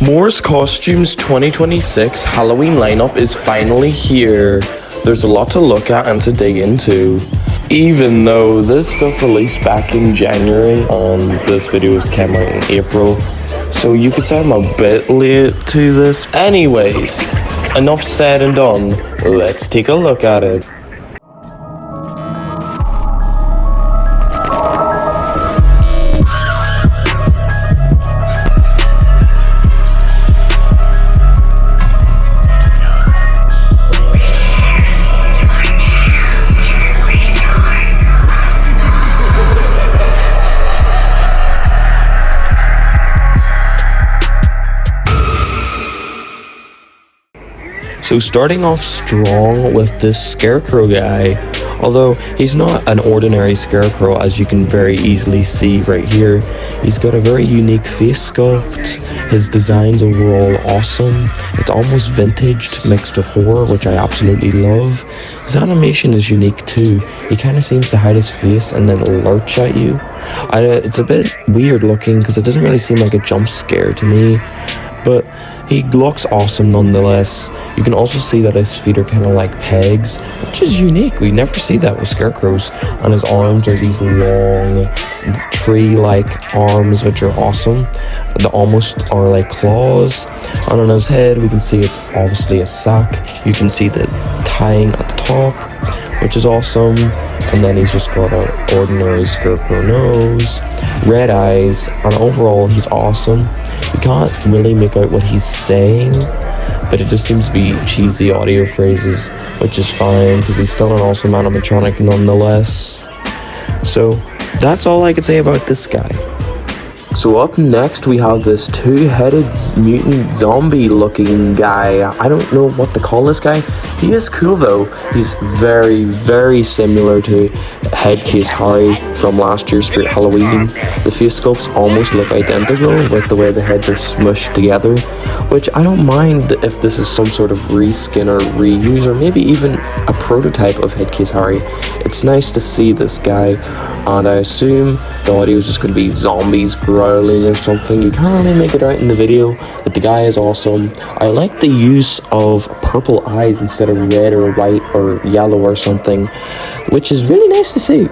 Moore's Costumes 2026 Halloween lineup is finally here. There's a lot to look at and to dig into. Even though this stuff released back in January and this video came out in April, so you could say I'm a bit late to this. Anyways, enough said and done. Let's take a look at it. So starting off strong with this Scarecrow guy, although he's not an ordinary Scarecrow, as you can very easily see right here. He's got a very unique face sculpt. His design's overall awesome. It's almost vintage mixed with horror, which I absolutely love. His animation is unique too. He kind of seems to hide his face and then lurch at you. It's a bit weird looking because it doesn't really seem like a jump scare to me, but he looks awesome nonetheless. You can also see that his feet are kind of like pegs, which is unique. We never see that with Scarecrows. And his arms are these long, tree-like arms, which are awesome. They almost are like claws. And on his head, we can see it's obviously a sack. You can see the tying at the top, which is awesome. And then he's just got an ordinary Scarecrow nose, red eyes, and overall he's awesome. You can't really make out what he's saying, but it just seems to be cheesy audio phrases, which is fine because he's still an awesome animatronic nonetheless. So that's all I can say about this guy. So up next we have this two-headed mutant zombie looking guy. I don't know what to call this guy. He is cool though. He's very, very similar to Headcase Harry from last year's Spirit Halloween. The face sculpts almost look identical with the way the heads are smushed together, which I don't mind if this is some sort of reskin or reuse or maybe even a prototype of Headcase Harry. It's nice to see this guy, and I assume the audio is just going to be zombies growling or something. You can't really make it out in the video, but the guy is awesome. I like the use of purple eyes instead of red or white or yellow or something, which is really nice to see.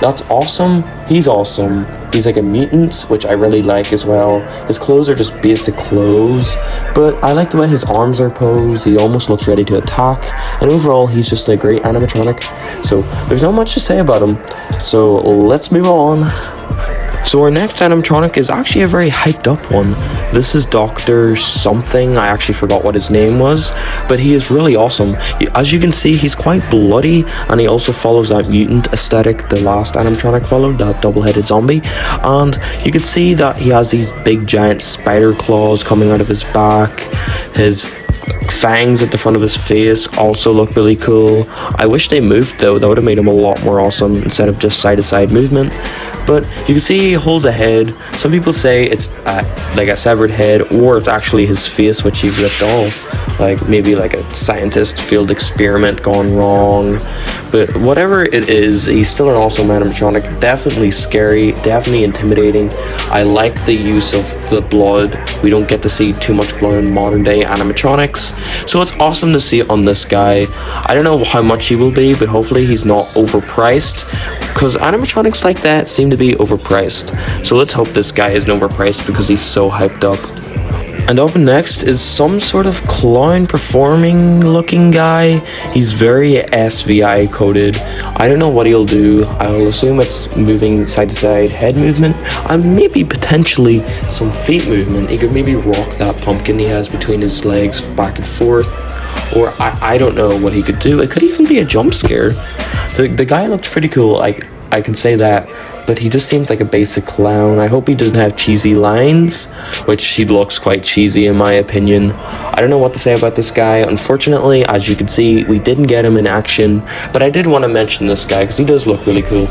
That's awesome. He's awesome. He's like a mutant, which I really like as well. His clothes are just basic clothes, but I like the way his arms are posed. He almost looks ready to attack, and overall he's just a great animatronic. So there's not much to say about him, so let's move on. So our next animatronic is actually a very hyped up one. This is Dr. something, I actually forgot what his name was, but he is really awesome. As you can see, he's quite bloody, and he also follows that mutant aesthetic the last animatronic followed, that double-headed zombie. And you can see that he has these big giant spider claws coming out of his back. His fangs at the front of his face also look really cool. I wish they moved though, that would have made him a lot more awesome instead of just side-to-side movement. But you can see he holds a head. Some people say it's like a severed head, or it's actually his face which he ripped off, like maybe like a scientist field experiment gone wrong. But whatever it is, he's still an awesome animatronic. Definitely scary, definitely intimidating. I like the use of the blood. We don't get to see too much blood in modern day animatronics, so it's awesome to see it on this guy. I don't know how much he will be, but hopefully he's not overpriced, because animatronics like that seem to be overpriced. So let's hope this guy isn't overpriced because he's so hyped up. And up next is some sort of clown performing looking guy. He's very SVI coded. I don't know what he'll do. I'll assume it's moving side to side head movement, and maybe potentially some feet movement. He could maybe rock that pumpkin he has between his legs back and forth, or I don't know what he could do. It could even be a jump scare. The guy looks pretty cool, I can say that, but he just seems like a basic clown. I hope he doesn't have cheesy lines, which he looks quite cheesy in my opinion. I don't know what to say about this guy. Unfortunately, as you can see, we didn't get him in action, but I did want to mention this guy because he does look really cool.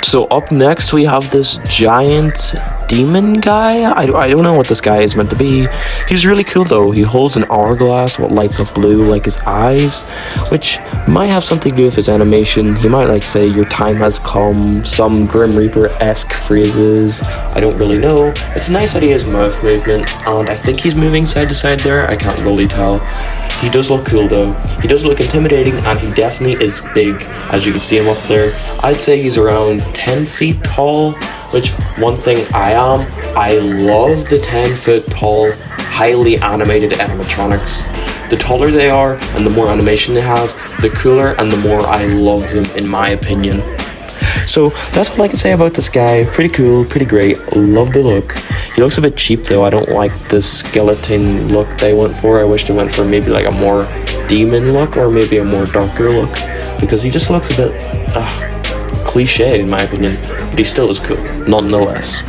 So up next we have this giant demon guy. I don't know what this guy is meant to be. He's really cool though. He holds an hourglass what lights up blue like his eyes, which might have something to do with his animation. He might like say your time has come, some Grim Reaper-esque phrases. I don't really know. It's nice that he has mouth movement, and I think he's moving side to side there. I can't really tell. He does look cool though. He does look intimidating, and he definitely is big, as you can see him up there. I'd say he's around 10 feet tall, which one thing I love the 10-foot tall, highly animated animatronics. The taller they are and the more animation they have, the cooler and the more I love them, in my opinion. So that's all I can say about this guy. Pretty cool, pretty great, love the look. He looks a bit cheap though. I don't like the skeleton look they went for. I wish they went for maybe like a more demon look or maybe a more darker look, because he just looks a bit cliche in my opinion, but he still is cool nonetheless.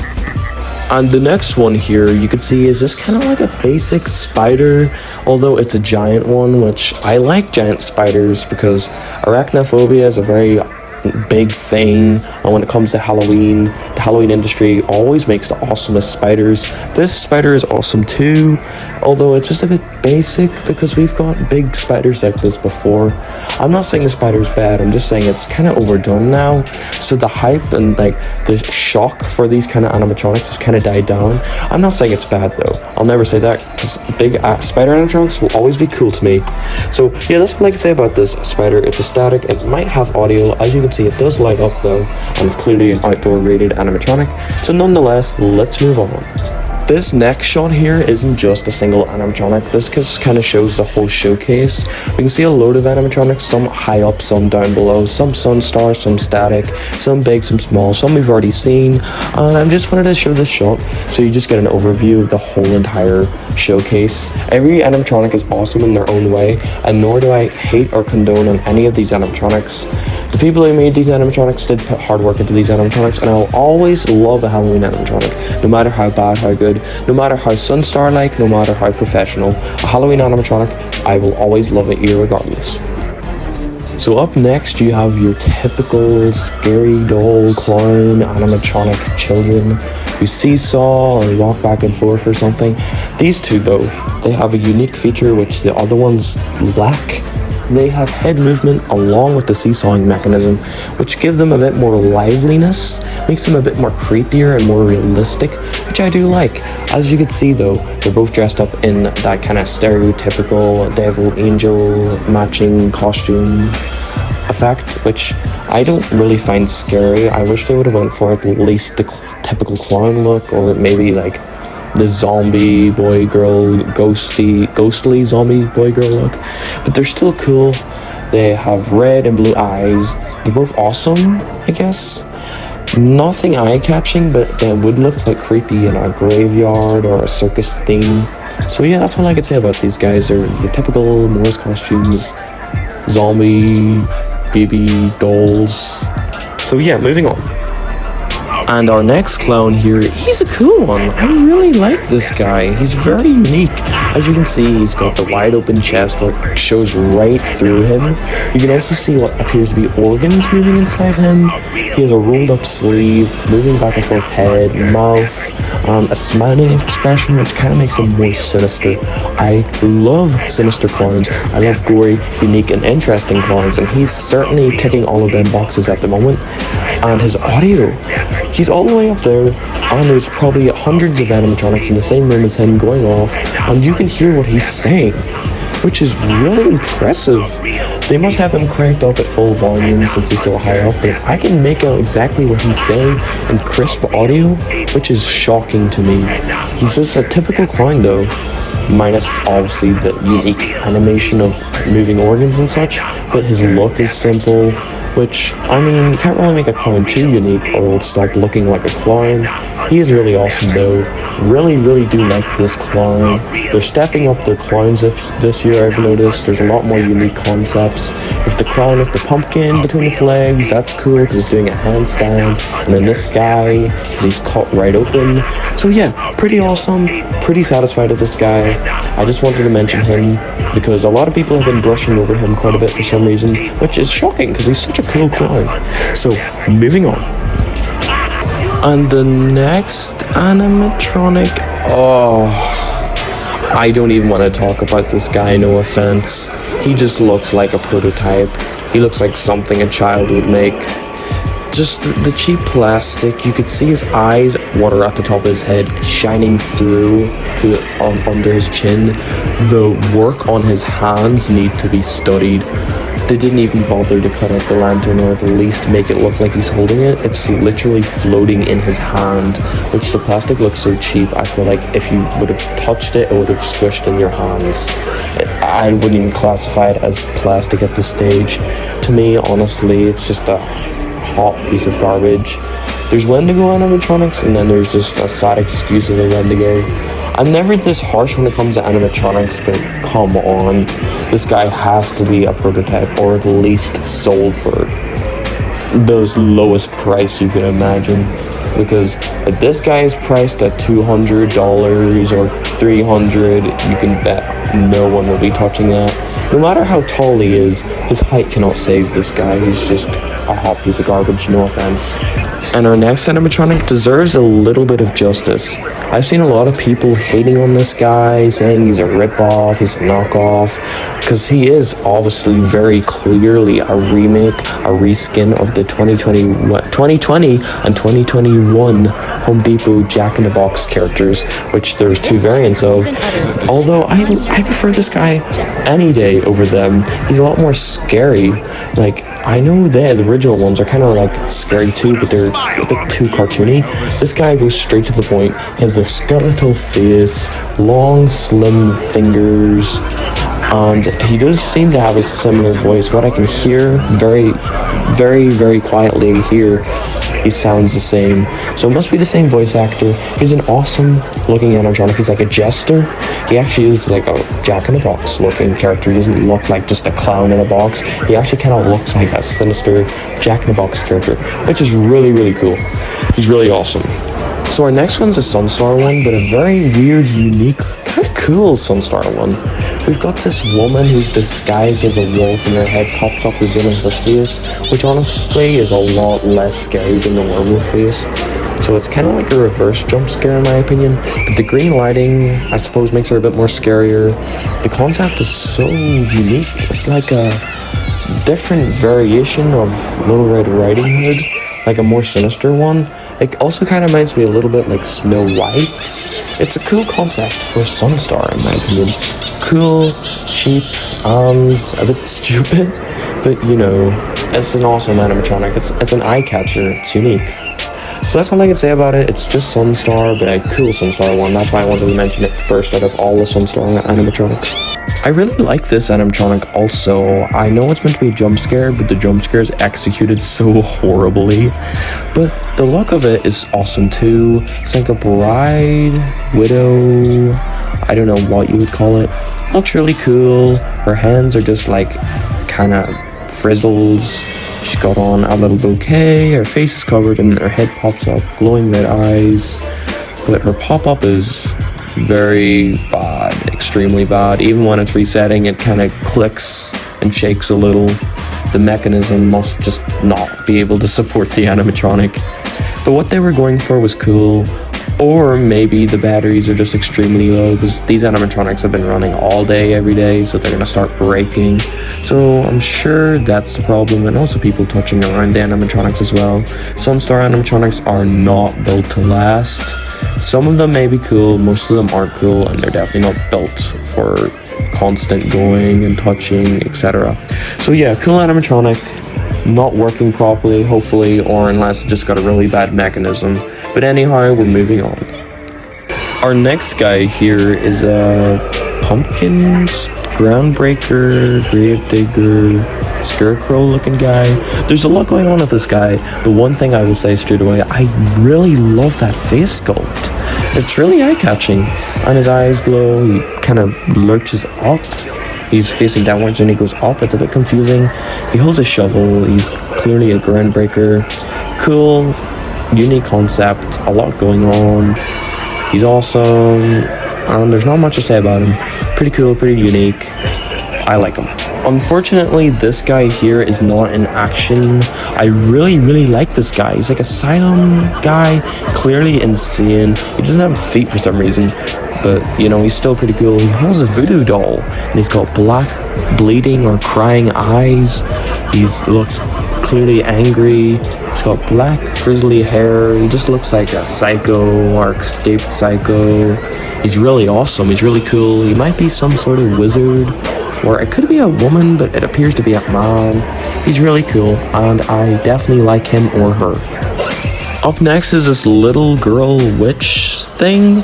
And the next one here you can see is just kind of like a basic spider, although it's a giant one, which I like giant spiders because arachnophobia is a very big thing, and when it comes to Halloween, the Halloween industry always makes the awesomest spiders. This spider is awesome too, although it's just a bit basic because we've got big spiders like this before. I'm not saying the spider's bad, I'm just saying it's kind of overdone now, so the hype and like the shock for these kind of animatronics has kind of died down. I'm not saying it's bad though, I'll never say that, because big spider animatronics will always be cool to me. So yeah, that's what I can say about this spider. It's a static, it might have audio, as you can see it does light up though, and it's clearly an outdoor rated animatronic. So nonetheless, let's move on. This next shot here isn't just a single animatronic. This just kind of shows the whole showcase. We can see a load of animatronics, some high up, some down below, some Sunstar, some static, some big, some small, some we've already seen. And I just wanted to show this shot so you just get an overview of the whole entire showcase. Every animatronic is awesome in their own way, and nor do I hate or condone on any of these animatronics. The people who made these animatronics did put hard work into these animatronics, and I'll always love a Halloween animatronic, no matter how bad, how good, no matter how Sunstar-like, no matter how professional. A Halloween animatronic, I will always love it irregardless. So up next you have your typical scary doll clown animatronic children who seesaw or walk back and forth or something. These two though, they have a unique feature which the other ones lack. They have head movement along with the seesawing mechanism, which give them a bit more liveliness, makes them a bit more creepier and more realistic, which I do like. As you can see though, they're both dressed up in that kind of stereotypical devil angel matching costume effect, which I don't really find scary. I wish they would have went for at least the typical clown look, or maybe like the zombie boy girl, ghostly zombie boy girl look, but they're still cool. They have red and blue eyes. They're both awesome, I guess. Nothing eye-catching, but they would look quite creepy in a graveyard or a circus theme. So yeah, that's all I can say about these guys. They're the typical Morse costumes, zombie baby dolls. So yeah, moving on. And our next clown here, he's a cool one. I really like this guy. He's very unique. As you can see, he's got the wide open chest that shows right through him. You can also see what appears to be organs moving inside him. He has a rolled up sleeve, moving back and forth head, mouth, a smiling expression which kind of makes him more sinister. I love sinister clowns. I love gory, unique and interesting clowns, and he's certainly ticking all of them boxes at the moment. And his audio, he's all the way up there, and there's probably hundreds of animatronics in the same room as him going off, and you can hear what he's saying, which is really impressive. They must have him cranked up at full volume since he's so high up, but I can make out exactly what he's saying in crisp audio, which is shocking to me. He's just a typical clown though, minus obviously the unique animation of moving organs and such, but his look is simple, which, I mean, you can't really make a clown too unique or it'll stop looking like a clown. He is really awesome though. Really do like this clown. They're stepping up their clowns this year, I've noticed. There's a lot more unique concepts. With the clown with the pumpkin between its legs, that's cool because it's doing a handstand. And then this guy, he's cut right open. So yeah, pretty awesome. Pretty satisfied with this guy. I just wanted to mention him because a lot of people have been brushing over him quite a bit for some reason, which is shocking because he's such a cool clown. So moving on. And the next animatronic, oh, I don't even want to talk about this guy, no offense. He just looks like a prototype. He looks like something a child would make. Just the cheap plastic, you could see his eyes, water at the top of his head, shining through under his chin. The work on his hands need to be studied. They didn't even bother to cut out the lantern or at least make it look like he's holding it. It's literally floating in his hand, which the plastic looks so cheap. I feel like if you would have touched it, it would have squished in your hands. I wouldn't even classify it as plastic at this stage. To me, honestly, it's just a hot piece of garbage. There's Wendigo animatronics, and then there's just a sad excuse of a Wendigo. I'm never this harsh when it comes to animatronics, but come on. This guy has to be a prototype, or at least sold for those lowest price you could imagine. Because if this guy is priced at $200 or $300, you can bet no one will be touching that. No matter how tall he is, his height cannot save this guy. He's just a hot piece of garbage, no offense. And our next animatronic deserves a little bit of justice. I've seen a lot of people hating on this guy, saying he's a ripoff, he's a knockoff, because he is obviously very clearly a remake, a reskin of the 2020 and 2021 Home Depot Jack-in-the-Box characters, which there's two variants of. Although I prefer this guy any day over them. He's a lot more scary. Like, I know the original ones are kind of like scary too, but they're a bit too cartoony. This guy goes straight to the point. He has a skeletal face, long, slim fingers, and he does seem to have a similar voice. What I can hear very, very, very quietly here, he sounds the same. So it must be the same voice actor. He's an awesome looking animatronic. He's like a jester. He actually is like a Jack-in-the-Box looking character. He doesn't look like just a clown in a box. He actually kind of looks like a sinister Jack-in-the-Box character, which is really, really cool. He's really awesome. So our next one's a Sunstar one, but a very weird, unique, kind of cool Sunstar one. We've got this woman who's disguised as a wolf and her head pops up revealing her face, which honestly is a lot less scary than the werewolf face. So it's kind of like a reverse jump scare in my opinion, but the green lighting I suppose makes her a bit more scarier. The concept is so unique. It's like a different variation of Little Red Riding Hood, like a more sinister one. It also kind of reminds me a little bit like Snow White. It's a cool concept for Sunstar in my opinion. Cool, cheap, a bit stupid, but you know, it's an awesome animatronic. It's an eye catcher. It's unique. So that's all I can say about it. It's just Sunstar, but a cool Sunstar one. That's why I wanted to mention it first out of all the Sunstar animatronics. I really like this animatronic also. I know it's meant to be a jump scare, but the jump scare is executed so horribly. But the look of it is awesome too. It's like a bride, widow, I don't know what you would call it. Looks really cool. Her hands are just like kind of frizzles. She's got on a little bouquet. Her face is covered and her head pops up, glowing red eyes. But her pop-up is very bad, extremely bad. Even when it's resetting, it kind of clicks and shakes a little. The mechanism must just not be able to support the animatronic. But what they were going for was cool. Or maybe the batteries are just extremely low because these animatronics have been running all day, every day, so they're going to start breaking. So I'm sure that's the problem, and also people touching around the animatronics as well. Sunstar animatronics are not built to last. Some of them may be cool, most of them aren't cool, and they're definitely not built for constant going and touching, etc. So yeah, cool animatronic, not working properly, hopefully, or unless it just got a really bad mechanism. But anyhow, we're moving on. Our next guy here is a pumpkin groundbreaker, gravedigger, scarecrow looking guy. There's a lot going on with this guy, but one thing I will say straight away, I really love that face sculpt. It's really eye-catching, and his eyes glow. He kind of lurches up. He's facing downwards and he goes up. It's a bit confusing. He holds a shovel. He's clearly a groundbreaker. Cool, unique concept, a lot going on. He's awesome, and there's not much to say about him. Pretty cool, pretty unique. I like him. Unfortunately, this guy here is not in action. I really like this guy. He's like a asylum guy, clearly insane. He doesn't have feet for some reason, but you know, he's still pretty cool. He holds a voodoo doll, and he's got black bleeding or crying eyes. He looks clearly angry. He's got black frizzly hair. He just looks like a psycho or escaped psycho. He's really awesome. He's really cool. He might be some sort of wizard, or it could be a woman, but it appears to be a man. He's really cool, and I definitely like him or her. Up next is this little girl witch thing.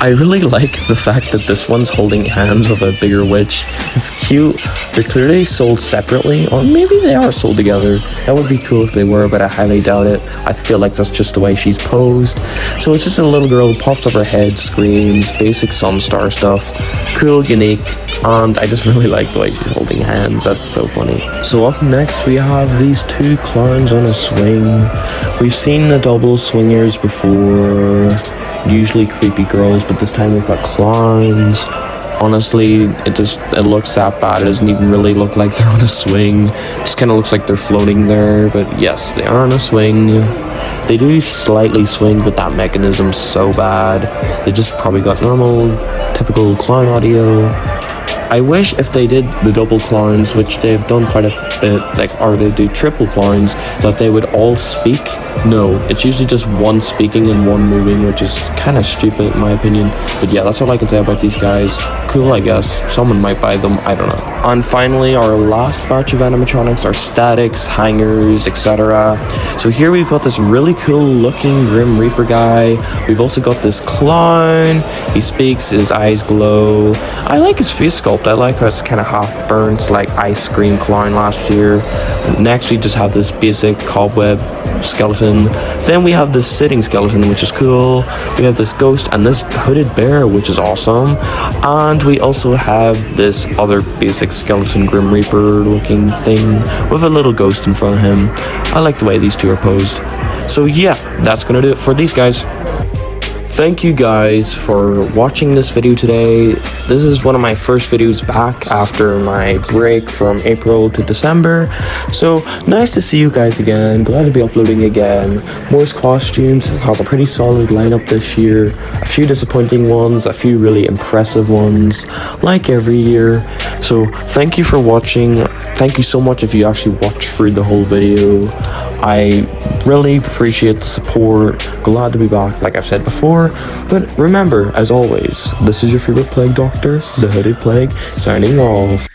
I really like the fact that this one's holding hands with a bigger witch. It's cute. They're clearly sold separately, or maybe they are sold together. That would be cool if they were, but I highly doubt it. I feel like that's just the way she's posed. So it's just a little girl who pops up her head, screams, basic Sunstar stuff. Cool, unique, and I just really like the way she's holding hands. That's so funny. So up next we have these two clowns on a swing. We've seen the double swingers before, usually creepy girls, but this time we've got clowns. Honestly, it looks that bad. It doesn't even really look like they're on a swing. It just kind of looks like they're floating there, but yes, they are on a swing. They do slightly swing, but that mechanism's so bad. They just probably got normal, typical clown audio. I wish if they did the double clowns, which they've done quite a bit, or they do triple clowns, that they would all speak. No, it's usually just one speaking and one moving, which is kind of stupid in my opinion. But yeah, that's all I can say about these guys. Cool, I guess. Someone might buy them, I don't know. And finally, our last batch of animatronics are statics, hangers, etc. So here we've got this really cool looking Grim Reaper guy. We've also got this clown. He speaks, his eyes glow. I like his face sculpt. I like how it's kind of half burnt, like Ice Cream Clown last year. Next we just have this basic cobweb skeleton. Then we have this sitting skeleton, which is cool. We have this ghost and this hooded bear, which is awesome. And we also have this other basic skeleton Grim Reaper looking thing with a little ghost in front of him. I like the way these two are posed. So yeah, that's gonna do it for these guys. Thank you guys for watching this video today. This is one of my first videos back after my break from April to December. So nice to see you guys again. Glad to be uploading again. More costumes. It has a pretty solid lineup this year. A few disappointing ones, a few really impressive ones, like every year. So thank you for watching. Thank you so much if you actually watched through the whole video. I really appreciate the support. Glad to be back, like I've said before. But remember, as always, this is your favorite plague doctor, the Hooded Plague, signing off.